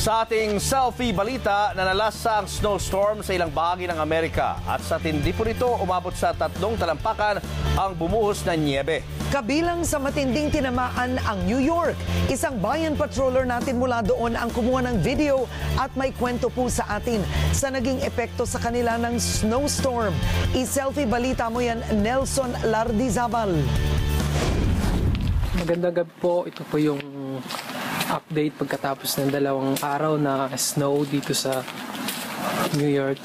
Sa ating selfie balita, nanalasang snowstorm sa ilang bahagi ng Amerika at sa tindi po nito umabot sa 3 talampakan ang bumuhos na niebe. Kabilang sa matinding tinamaan ang New York. Isang bayan patroller natin mula doon ang kumuha ng video at may kwento po sa atin sa naging epekto sa kanila ng snowstorm. I-selfie balita mo yan, Nelson Lardizabal. Magandang gabi po. Ito po yung update pagkatapos ng 2 araw na snow dito sa New York.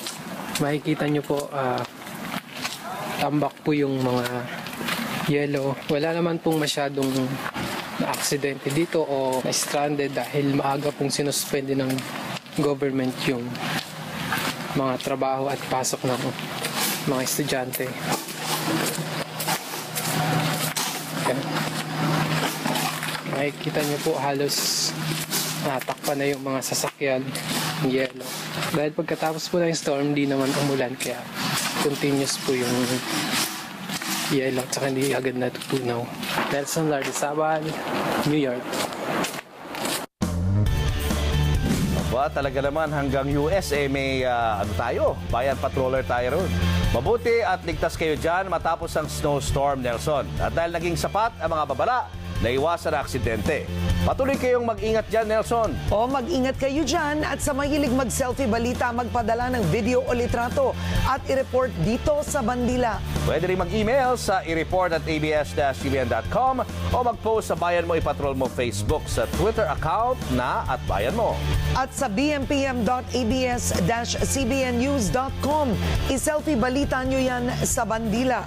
Makikita nyo po, tambak po yung mga yellow. Wala naman pong masyadong na-aksidente dito o na-stranded dahil maaga pong sinuspende ng government yung mga trabaho at pasok ng mga estudyante. Okay. Makikita nyo po halos natakpan na yung mga sasakyan ng yellow. Dahil pagkatapos po ng storm, di naman umulan kaya continuous po yung yellow at saka hindi agad natutunaw. Nelson Lardizabal, New York. Aba, talaga naman hanggang US may bayan patroller tayo ron. Mabuti at ligtas kayo dyan matapos ang snowstorm, Nelson. At dahil naging sapat ang mga babala, naiwasan na aksidente. Patuloy kayong mag-ingat dyan, Nelson. O mag-ingat kayo dyan at sa mahilig mag-selfie balita, magpadala ng video o litrato at i-report dito sa Bandila. Pwede rin mag-email sa i-report@abs-cbn.com o mag-post sa Bayan Mo Ipatrol Mo Facebook sa Twitter account na @bayanmo. At sa bmpm.abs-cbnnews.com, i-selfie balita nyo yan sa Bandila.